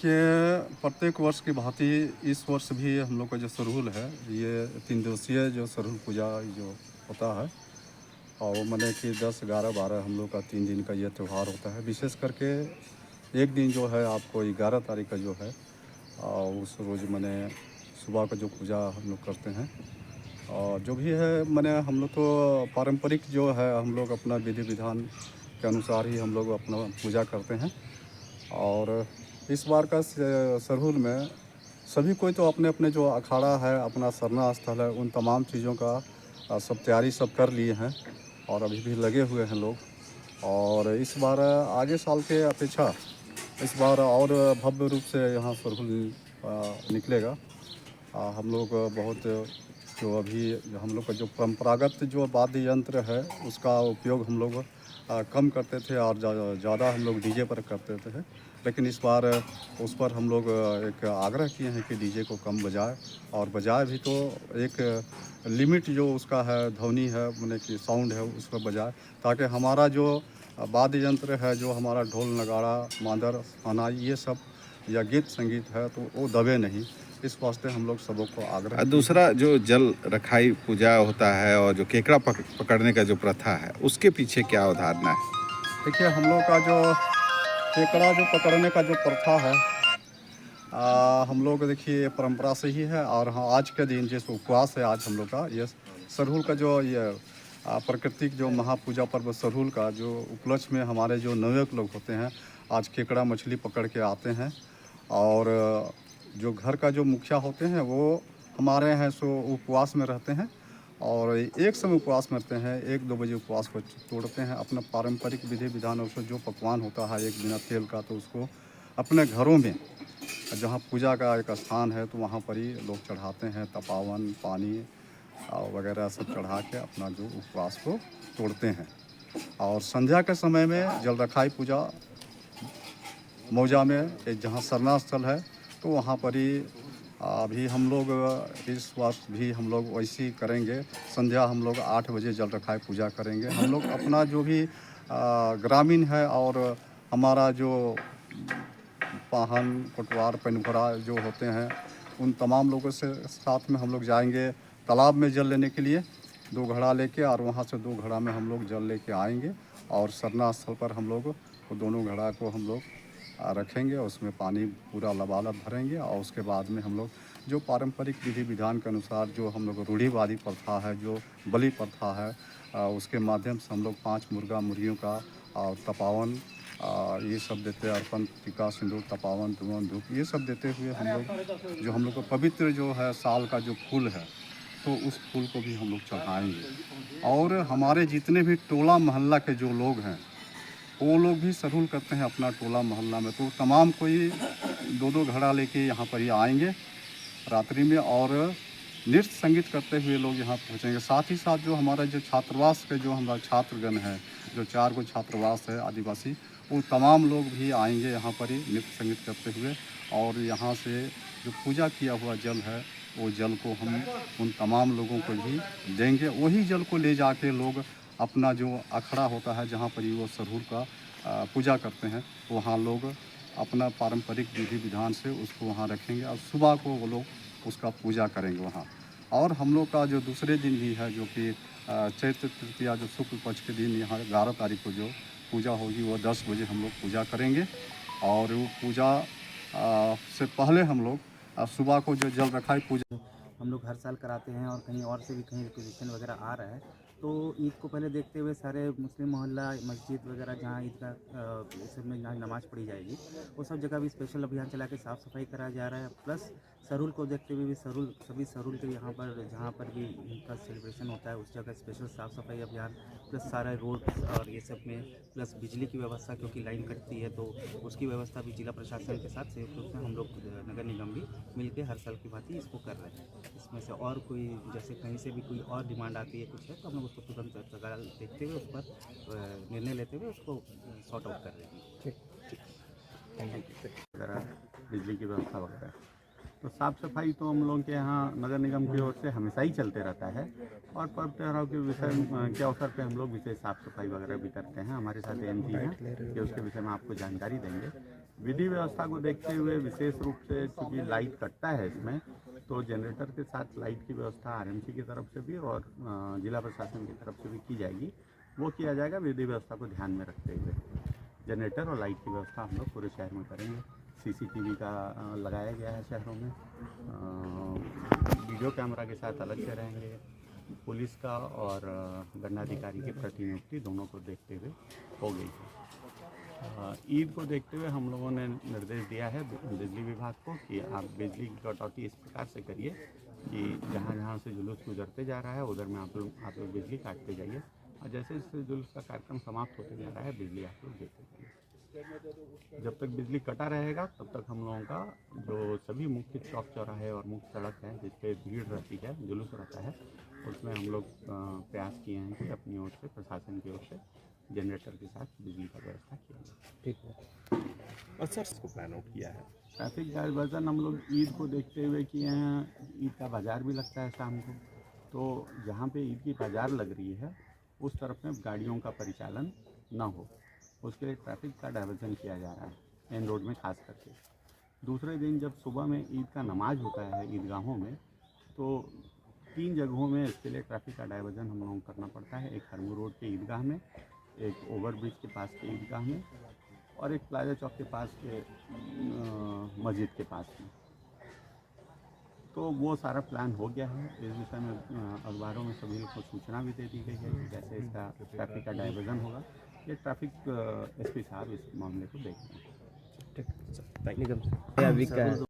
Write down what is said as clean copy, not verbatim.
देखिए, प्रत्येक वर्ष की भांति इस वर्ष भी हम लोग का जो सरहुल है, ये 3 दिवसीय जो सरहुल पूजा जो होता है, और वो माने कि 10, 11, 12 हम लोग का 3 दिन का ये त्यौहार होता है। विशेष करके एक दिन जो है आपको 11 तारीख का जो है उस रोज़ माने सुबह का जो पूजा हम लोग करते हैं, और जो भी है माने हम लोग तो पारंपरिक जो है हम लोग अपना विधि विधान के अनुसार ही हम लोग अपना पूजा करते हैं। और इस बार का सरहुल में सभी कोई तो अपने अपने जो अखाड़ा है, अपना सरना स्थल है, उन तमाम चीज़ों का सब तैयारी सब कर लिए हैं और अभी भी लगे हुए हैं लोग। और इस बार आगे साल के अपेक्षा इस बार और भव्य रूप से यहाँ सरहुल निकलेगा। हम लोग बहुत जो अभी जो हम लोग का जो परंपरागत जो वाद्य यंत्र है उसका उपयोग हम लोग कम करते थे और ज़्यादा हम लोग डीजे पर करते थे। लेकिन इस बार उस पर हम लोग एक आग्रह किए हैं कि डीजे को कम बजाए, और बजाए भी तो एक लिमिट जो उसका है, ध्वनि है, माने कि साउंड है, उसको बजाए, ताकि हमारा जो वाद्य यंत्र है, जो हमारा ढोल नगाड़ा मांदर शहनाई ये सब या गीत संगीत है, तो वो दबे नहीं। इस वास्ते हम लोग सबों को आग्रह किए हैं। दूसरा जो जल रखाई पूजा होता है और जो केकड़ा पकड़ने का जो प्रथा है, उसके पीछे क्या अवधारणा है? देखिए, हम लोग का जो केकड़ा जो पकड़ने का जो प्रथा है, हम लोग देखिए ये परंपरा से ही है। और हाँ, आज के दिन जिस उपवास है आज हम लोग का, ये सरहुल का जो ये प्राकृतिक जो महापूजा पर्व सरहुल का जो उपलक्ष्य में हमारे जो नवयुवक लोग होते हैं, आज केकड़ा मछली पकड़ के आते हैं। और जो घर का जो मुखिया होते हैं वो हमारे हैं सो उपवास में रहते हैं, और एक समय उपवास में रहते हैं, 1-2 बजे उपवास को तोड़ते हैं। अपना पारंपरिक विधि विधान और जो पकवान होता है एक बिना तेल का, तो उसको अपने घरों में जहाँ पूजा का एक स्थान है तो वहाँ पर ही लोग चढ़ाते हैं। तपावन पानी वगैरह सब चढ़ा के अपना जो उपवास को तोड़ते हैं। और संध्या के समय में जल रखाई पूजा मौजा में एक जहाँ सरना स्थल है, तो वहाँ पर ही अभी हम लोग इस वर्ष भी हम लोग वैसे ही करेंगे। संध्या हम लोग 8 बजे जल रखाई पूजा करेंगे। हम लोग अपना जो भी ग्रामीण है और हमारा जो पाहन कोटवार पेनभरा जो होते हैं, उन तमाम लोगों से साथ में हम लोग जाएंगे तालाब में जल लेने के लिए 2 घड़ा लेके, और वहाँ से 2 घड़ा में हम लोग जल लेके आएंगे। और सरना स्थल पर हम लोग वो दोनों घड़ा को हम लोग रखेंगे, उसमें पानी पूरा लबालब भरेंगे। और उसके बाद में हम लोग जो पारंपरिक विधि विधान के अनुसार जो हम लोग रूढ़िवादी प्रथा है, जो बलि प्रथा है, उसके माध्यम से हम लोग 5 मुर्गा मुर्गियों का और तपावन ये सब देते हैं। अर्पण टीका सिंदूर तपावन धुआं धूप ये सब देते हुए हम लोग जो हम लोग को पवित्र जो है साल का जो फूल है, तो उस फूल को भी हम लोग चढ़ाएंगे। और हमारे जितने भी टोला मोहल्ला के जो लोग हैं, वो लोग भी सरहुल करते हैं अपना टोला मोहल्ला में, तो तमाम कोई 2-2 घड़ा लेके यहाँ पर ही आएंगे रात्रि में, और नृत्य संगीत करते हुए लोग यहाँ पहुँचेंगे। साथ ही साथ जो हमारा जो छात्रावास के जो हमारा छात्रगण है, जो 4 गो छात्रावास है आदिवासी, वो तमाम लोग भी आएंगे यहाँ पर ही नृत्य संगीत करते हुए। और यहाँ से जो पूजा किया हुआ जल है, वो जल को हम उन तमाम लोगों को भी देंगे। वही जल को ले जाके लोग अपना जो अखड़ा होता है जहाँ पर ही वो सरहुल का पूजा करते हैं, वहाँ लोग अपना पारंपरिक विधि विधान से उसको वहाँ रखेंगे, और सुबह को वो लोग उसका पूजा करेंगे वहाँ। और हम लोग का जो दूसरे दिन भी है, जो कि चैत्र तृतीया जो शुक्ल पक्ष के दिन यहाँ 11 तारीख को जो पूजा होगी, वो 10 बजे हम लोग पूजा करेंगे। और वो पूजा से पहले हम लोग सुबह को जो जल रखाई पूजा हम लोग हर साल कराते हैं, और कहीं और से भी कहीं रिक्वेजिशन वगैरह आ रहा है, तो ईद को पहले देखते हुए सारे मुस्लिम मोहल्ला मस्जिद वगैरह जहाँ ईद का इस सब में जहाँ नमाज़ पढ़ी जाएगी, वो सब जगह भी स्पेशल अभियान चला के साफ़ सफाई कराया जा रहा है। प्लस सरहुल को देखते हुए भी सभी सरहुल के यहाँ पर जहाँ पर भी इनका सेलिब्रेशन होता है उस जगह स्पेशल साफ़ सफाई अभियान, प्लस सारा रोड और ये सब में, प्लस बिजली की व्यवस्था, क्योंकि लाइन कटती है तो उसकी व्यवस्था भी जिला प्रशासन के साथ संयुक्त रूप से हम लोग नगर निगम भी मिलकर हर साल की भांति इसको कर रहे हैं। इसमें से और कोई जैसे कहीं से भी कोई और डिमांड आती है कुछ है, तो हम लोग उसको तुरंत देखते हुए उस पर निर्णय लेते हुए उसको सॉर्ट आउट कर रहे हैं। ठीक, वगैरह बिजली की व्यवस्था वगैरह, तो साफ़ सफाई तो हम लोगों के यहाँ नगर निगम की ओर से हमेशा ही चलते रहता है। और पर्व त्योहारों के विषय के अवसर पे हम लोग विशेष साफ़ सफाई वगैरह भी करते हैं। हमारे साथ एएनजी हैं कि उसके विषय में आपको जानकारी देंगे। विधि व्यवस्था को देखते हुए विशेष रूप से चूँकि लाइट कटता है इसमें, तो जनरेटर के साथ लाइट की व्यवस्था आरएमसी की तरफ से भी और जिला प्रशासन की तरफ से भी की जाएगी। वो किया जाएगा विधि व्यवस्था को ध्यान में रखते हुए। जनरेटर और लाइट की व्यवस्था हम लोग पूरे शहर में करेंगे। सीसीटीवी का लगाया गया है शहरों में, वीडियो कैमरा के साथ अलग से रहेंगे। पुलिस का और दंडाधिकारी की प्रतिनियुक्ति दोनों को देखते हुए हो गई है। ईद को देखते हुए हम लोगों ने निर्देश दिया है बिजली विभाग को कि आप बिजली की कटौती इस प्रकार से करिए कि जहाँ जहाँ से जुलूस गुजरते जा रहा है उधर में आप लोग बिजली काटते जाइए, और जैसे जैसे जुलूस का कार्यक्रम समाप्त होते जा रहा है बिजली आप लोग देते जाइए। जब तक बिजली कटा रहेगा तब तक हम लोगों का जो सभी मुख्य चौक चौराहे और मुख्य सड़क है जिस पे भीड़ रहती है, जुलूस रहता है, उसमें हम लोग प्रयास किए हैं कि अपनी ओर से, प्रशासन की ओर से जनरेटर के साथ बिजली का व्यवस्था किया जाए। ठीक है। और सर इसको प्लान आउट किया है ट्रैफिक डाइवर्जन हम लोग ईद को देखते हुए किए हैं। ईद का बाज़ार भी लगता है शाम को, तो जहाँ पे ईद की बाज़ार लग रही है उस तरफ में गाड़ियों का परिचालन न हो, उसके लिए ट्रैफिक का डाइवर्जन किया जा रहा है मेन रोड में खास करके। दूसरे दिन जब सुबह में ईद का नमाज होता है ईदगाहों में, तो 3 जगहों में इसके लिए ट्रैफिक का डाइवर्जन हम लोगों को करना पड़ता है। एक हरमू रोड के ईदगाह में, एक ओवरब्रिज के पास के ईदगाह में, और एक प्लाजा चौक के पास के मस्जिद के पास में। तो वो सारा प्लान हो गया है। इस विषय में अखबारों में सभी को सूचना भी दे दी गई है कि कैसे इसका ट्रैफिक का डाइवर्जन होगा। ये ट्रैफिक एसपी साहब इस मामले को देख रहे हैं। ठीक है सर, थैंक यू।